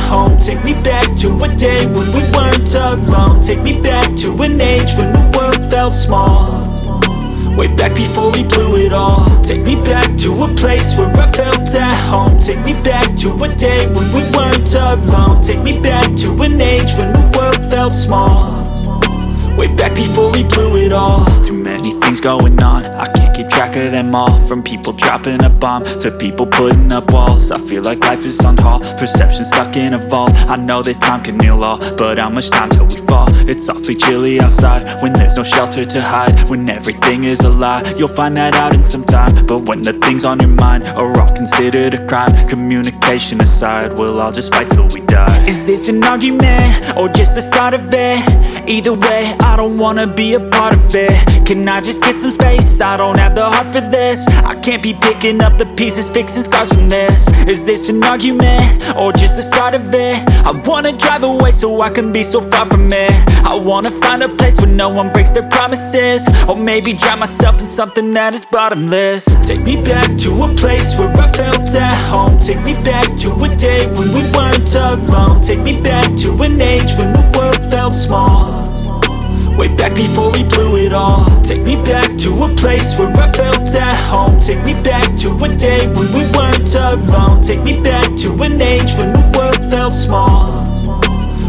home. Take me back to a day when we weren't alone. Take me back to an age when the world felt small, way back before we blew it all. Take me back to a place where I felt at home. Take me back to a day when we weren't alone. Take me back to an age when the world felt small, way back before we blew it all. Too many things going on, I can't keep track of them all. From people dropping a bomb to people putting up walls. I feel like life is on hold, perception stuck in a vault. I know that time can heal all, but how much time till we fall? It's awfully chilly outside when there's no shelter to hide. When everything is a lie, you'll find that out in some time. But when the things on your mind are all considered a crime, communication aside, we'll all just fight till we die. Is this an argument or just the start of it? Either way, I don't wanna be a part of it. Can I just get some space? I don't have the heart for this. I can't be picking up the pieces, fixing scars from this. Is this an argument or just the start of it? I wanna drive away so I can be so far from it. I wanna find a place where no one breaks their promises, or maybe drown myself in something that is bottomless. Take me back to a place where I felt at home. Take me back to a day when we weren't alone. Take me back to an age when the world felt small, way back before we blew it all. Take me back to a place where I felt at home. Take me back to a day when we weren't alone. Take me back to an age when the world felt small,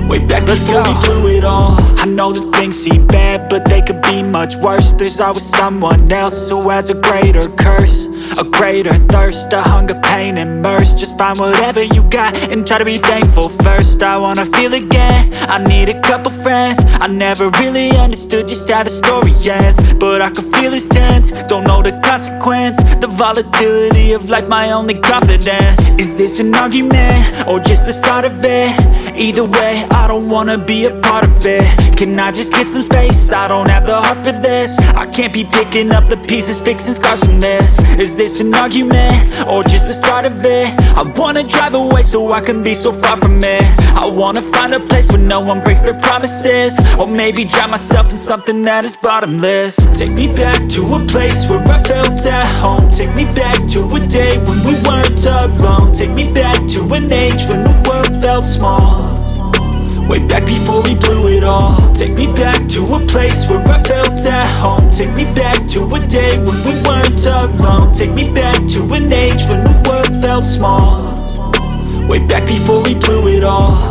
way back before we blew it all. I know that things seem bad, but they could be much worse. There's always someone else who has a greater curse, a greater thirst, a hunger, pain, and mercy. Just find whatever you got and try to be thankful first. I wanna feel again, I need a couple friends. I never really understood just how the story ends, but I can feel it's tense, don't know the consequence. The volatility of life, my only confidence. Is this an argument or just the start of it? Either way, I don't wanna be a part of it. Can I just get some space? I don't have the heart for this. I can't be picking up the pieces, fixing scars from this. Is this an argument or just the start of it? I wanna drive away so I can be so far from it. I wanna find a place where no one breaks their promises, or maybe drown myself in something that is bottomless. Take me back to a place where I felt at home. Take me back to a day when we weren't alone. Take me back to an age when the world felt small, way back before we blew it all. Take me back to a place where I felt at home. Take me back to a day when we weren't alone. Take me back to an age when the world felt small, way back before we blew it all.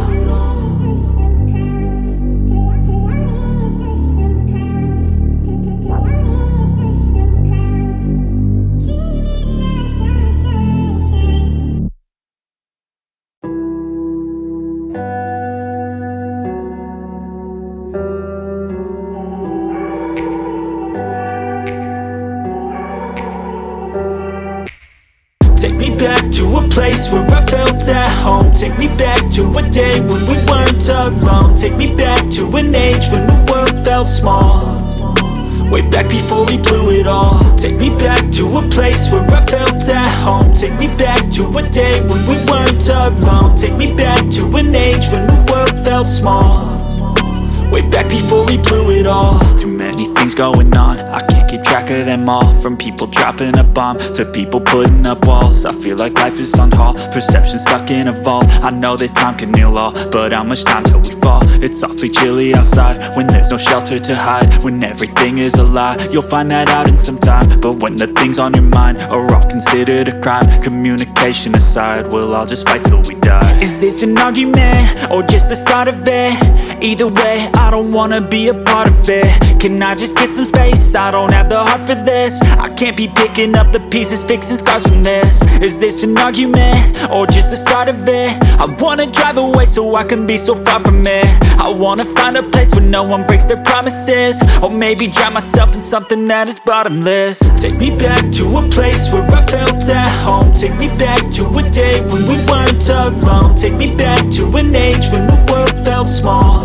Take me back to a place where I felt at home. Take me back to a day when we weren't alone. Take me back to an age when the world felt small, way back before we blew it all. Take me back to a place where I felt at home. Take me back to a day when we weren't alone. Take me back to an age when the world felt small, way back before we blew it all. Too many things going on, I can't keep track of them all. From people dropping a bomb to people putting up walls. I feel like life is on hold, perception stuck in a vault. I know that time can heal all, but how much time till we fall? It's awfully chilly outside when there's no shelter to hide. When everything is a lie, you'll find that out in some time. But when the things on your mind are all considered a crime, communication aside, we'll all just fight till we die. Is this an argument or just the start of it? Either way, I don't wanna be a part of it. Can I just get some space? I don't have the heart for this. I can't be picking up the pieces, fixing scars from this. Is this an argument or just the start of it? I wanna drive away so I can be so far from it. I wanna find a place where no one breaks their promises, or maybe drown myself in something that is bottomless. Take me back to a place where I felt at home. Take me back to a day when we weren't alone. Take me back to an age when the world felt small,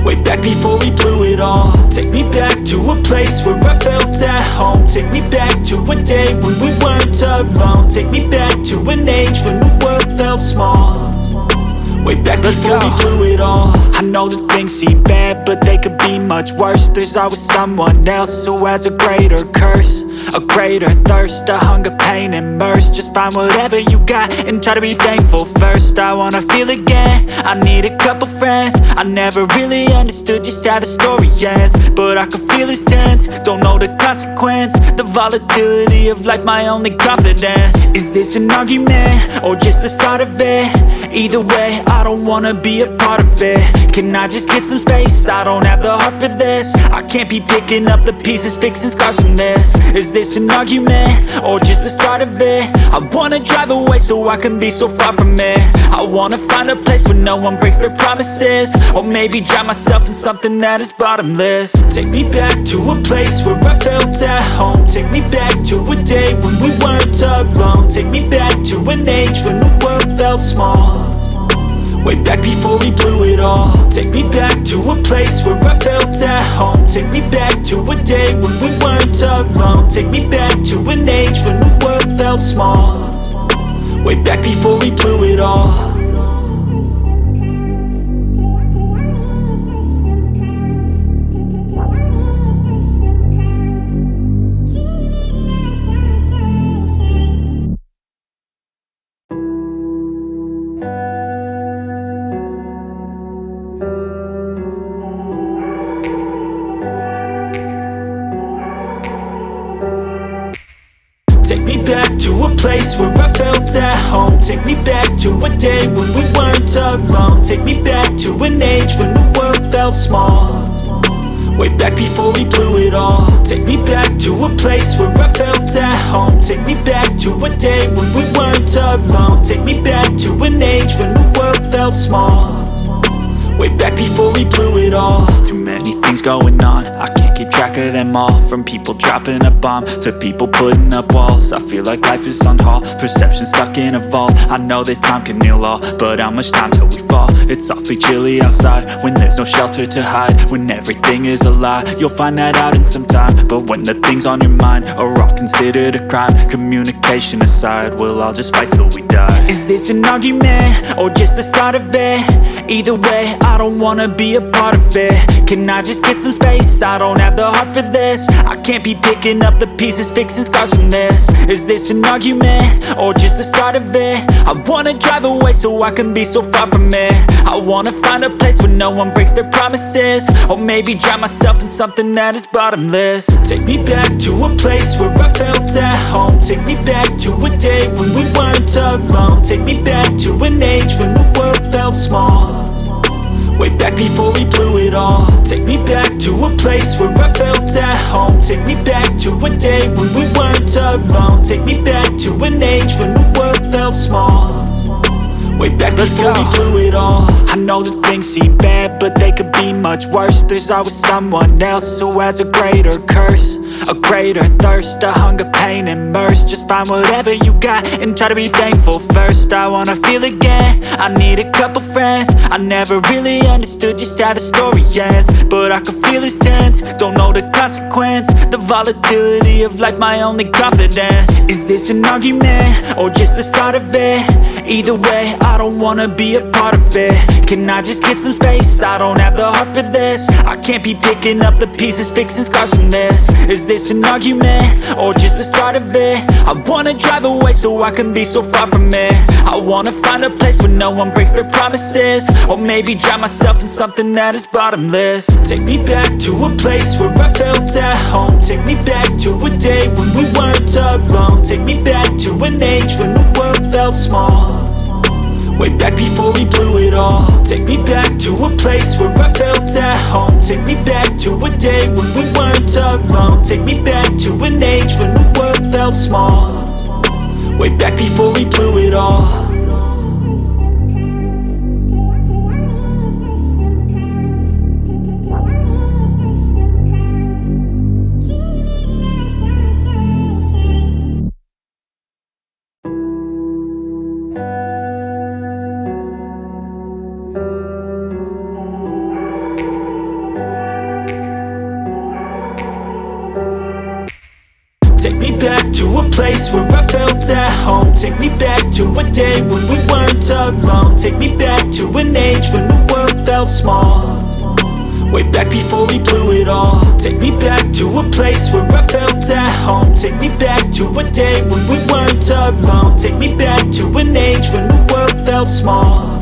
way back before we blew it all. Take me back to a place where I felt at home. Take me back to a day when we weren't alone. Take me back to an age when the world felt small, way back back before we blew it all. I know that things seem bad, but they could be much worse. There's always someone else who has a greater curse, a greater thirst, a hunger, pain, and mercy. Just find whatever you got and try to be thankful first. I wanna feel again, I need a couple friends. I never really understood just how the story ends, but I can feel it's tense, don't know the consequence. The volatility of life, my only confidence. Is this an argument, or just the start of it? Either way, I don't wanna be a part of it. Can I just get some space? I don't have the heart for this. I can't be picking up the pieces, fixing scars from this. Is this an argument, or just the start of it? I wanna drive away so I can be so far from it. I wanna find a place where no one breaks their promises, or maybe drown myself in something that is bottomless. Take me back to a place where I felt at home. Take me back to a day when we weren't alone. Take me back to an age when the world felt small, way back before we blew it all. Take me back to a place where I felt at home. Take me back to a day when we weren't alone. Take me back to an age when the world felt small, way back before we blew it all. Take me back to a place where I felt at home. Take me back to a day when we weren't alone. Take me back to an age when the world felt small, way back before we blew it all. Take me back to a place where I felt at home. Take me back to a day when we weren't alone. Take me back to an age when the world felt small, way back before we blew it all. Too many things going on, I can't keep track of them all. From people dropping a bomb to people putting up walls. I feel like life is on hold, perception stuck in a vault. I know that time can heal all, but how much time till we fall? It's awfully chilly outside when there's no shelter to hide. When everything is a lie, you'll find that out in some time. But when the things on your mind are all considered a crime, communication aside, we'll all just fight till we die. Is this an argument, or just the start of it? Either way, I don't wanna be a part of it. Can I just get some space? I don't have the heart for this. I can't be picking up the pieces, fixing scars from this. Is this an argument, or just the start of it? I wanna drive away so I can be so far from it. I wanna find a place where no one breaks their promises, or maybe drown myself in something that is bottomless. Take me back to a place where I felt at home. Take me back to a day when we weren't alone. Take me back to an age when the world felt small, way back before we blew it all. Take me back to a place where I felt at home. Take me back to a day when we weren't alone. Take me back to an age when the world felt small, way back before we blew it all. I know that things seem bad, but they could be much worse. There's always someone else who has a greater curse, a greater thirst, a hunger, pain, and mercy. Just find whatever you got and try to be thankful first. I wanna feel again, I need a couple friends. I never really understood just how the story ends, but I can feel it's tense, don't know the consequence. The volatility of life, my only confidence. Is this an argument, or just the start of it? Either way, I don't wanna be a part of it. Can I just get some space? I don't have the heart for this. I can't be picking up the pieces, fixing scars from this. Is this an argument, or just the start of it? I wanna drive away so I can be so far from it. I wanna find a place where no one breaks their promises, or maybe drown myself in something that is bottomless. Take me back to a place where I felt at home. Take me back to a day when we weren't alone. Take me back to an age when the world felt small, way back before we blew it all. Take me back to a place where I felt at home. Take me back to a day when we weren't alone. Take me back to an age when the world felt small, way back before we blew it all. Take me back to a place where I felt at home. Take me back to a day when we weren't alone. Take me back to an age when the world felt small, way back before we blew it all. Take me back to a place where I felt at home. Take me back to a day when we weren't alone. Take me back to an age when the world felt small,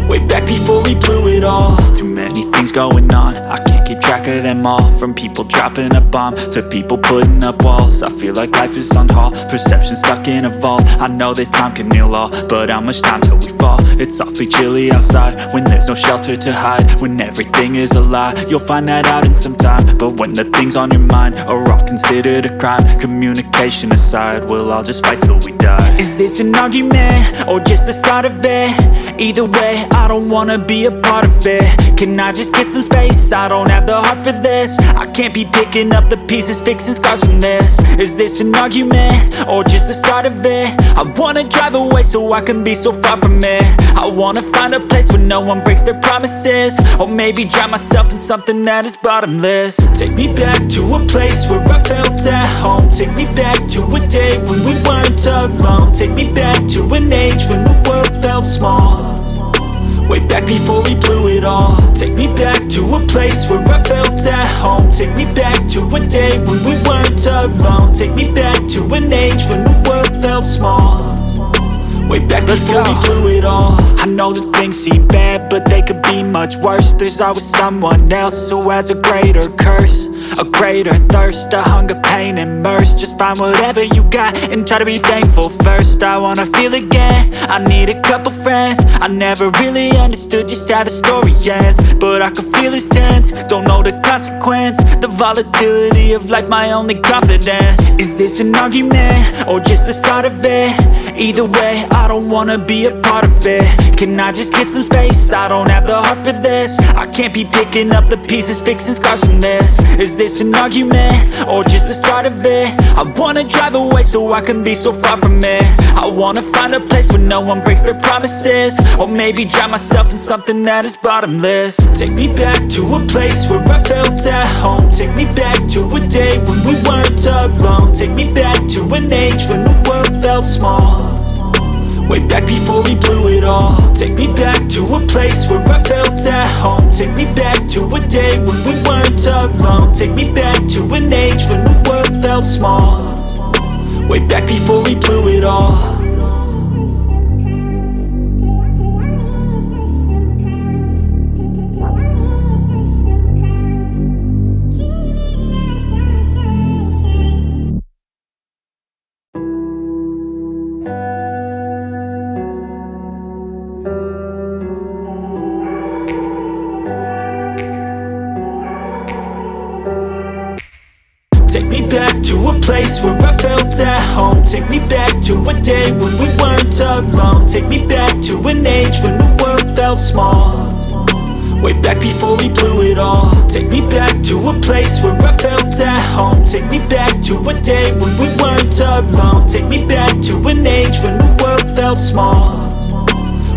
way back before we blew it all. Too many things going on, I can't keep track of them all. From people dropping a bomb to people putting up walls. I feel like life is on hold, perception stuck in a vault. I know that time can heal all, but how much time till we fall? It's awfully chilly outside when there's no shelter to hide. When everything is a lie, you'll find that out in some time. But when the things on your mind are all considered a crime, communication aside, we'll all just fight till we die. Is this an argument or just the start of it? Either way, I don't wanna be a part of it. Can I just get some space? I don't have the heart for this. I can't be picking up the pieces, fixing scars from this. Is this an argument or just the start of it? I wanna drive away so I can be so far from it. I wanna find a place where no one breaks their promises, or maybe drown myself in something that is bottomless. Take me back to a place where I felt at home. Take me back to a day when we weren't alone. Take me back to an age when the world felt small, way back before we blew it all. Take me back to a place where I felt at home. Take me back to a day when we weren't alone. Take me back to an age when the world felt small, way back before we blew it all. I know that things seem bad, but they could be much worse. There's always someone else who has a greater curse, a greater thirst, a hunger, pain, and mercy. Just find whatever you got and try to be thankful first. I wanna feel again, I need a couple friends. I never really understood just how the story ends, but I can feel it's tense, don't know the consequence. The volatility of life, my only confidence. Is this an argument or just the start of it? Either way, I don't wanna be a part of it. Can I just get some space? I don't have the heart for this. I can't be picking up the pieces, fixing scars from this. Is this an argument or just the start of it? I wanna drive away so I can be so far from it. I wanna find a place where no one breaks their promises, or maybe drown myself in something that is bottomless. Take me back to a place where I felt at home. Take me back to a day when we weren't alone. Take me back to an age when the world felt small, way back before we blew it all. Take me back to a place where I felt at home. Take me back to a day when we weren't alone. Take me back to an age when the world felt small, way back before we blew it all. Take me back to a place where I felt at home. Take me back to a day when we weren't alone. Take me back to an age when the world felt small, way back before we blew it all. Take me back to a place where I felt at home. Take me back to a day when we weren't alone. Take me back to an age when the world felt small,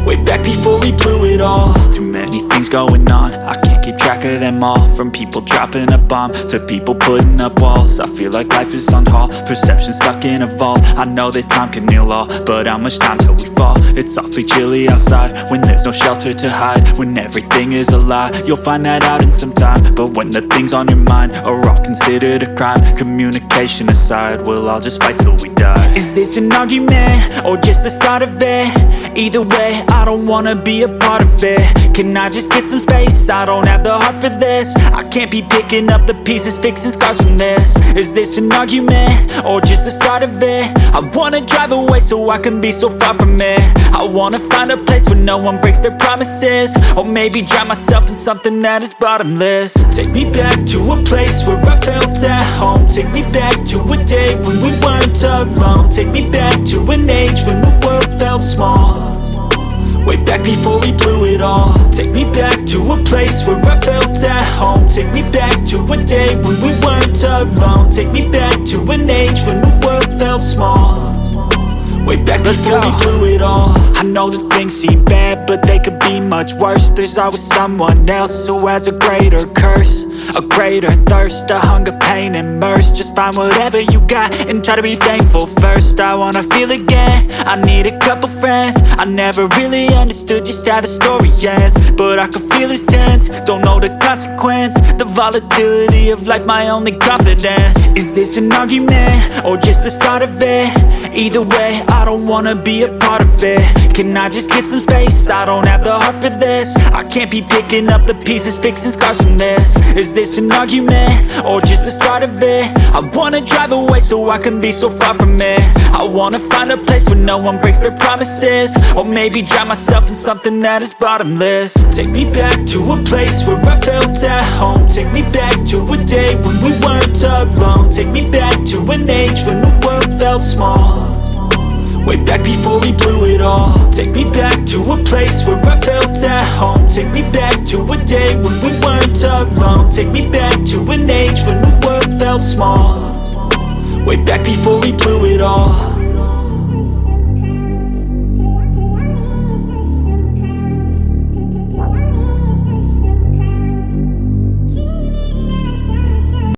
way back before we blew it all. Too many things going on, I can't keep track of them all. From people dropping a bomb to people putting up walls. I feel like life is on hold, perception stuck in a vault. I know that time can heal all, but how much time till we fall? It's awfully chilly outside when there's no shelter to hide. When everything is a lie, you'll find that out in some time. But when the things on your mind are all considered a crime, communication aside, we'll all just fight till we die. Is this an argument or just the start of it? Either way, I don't wanna be a part of it. Can I just get some space? I don't have the heart for this. I can't be picking up the pieces, fixing scars from this. Is this an argument or just the start of it? I wanna drive away so I can be so far from it. I wanna find a place where no one breaks their promises, or maybe drown myself in something that is bottomless. Take me back to a place where I felt at home. Take me back to a day when we weren't alone. Take me back to an age when the world felt small, way back before we blew it all. Take me back to a place where I felt at home. Take me back to a day when we weren't alone. Take me back to an age when the world felt small, way back before we blew it all. I know that things seem bad, but they could be be much worse. There's always someone else who has a greater curse, a greater thirst, a hunger, pain, and mercy. Just find whatever you got and try to be thankful first. I wanna feel again, I need a couple friends. I never really understood just how the story ends, but I can feel it's tense, don't know the consequence. The volatility of life, my only confidence. Is this an argument, or just the start of it? Either way, I don't wanna be a part of it. Can I just get some space? I don't have the heart for this. I can't be picking up the pieces, fixing scars from this. Is this an argument, or just the start of it? I wanna drive away so I can be so far from it. I wanna find a place where no one breaks their promises, or maybe drown myself in something that is bottomless. Take me back to a place where I felt at home. Take me back to a day when we weren't alone. Take me back to an age when the world felt small, way back before we blew it all. Take me back to a place where I felt at home. Take me back to a day when we weren't alone. Take me back to an age when the world felt small, way back before we blew it all.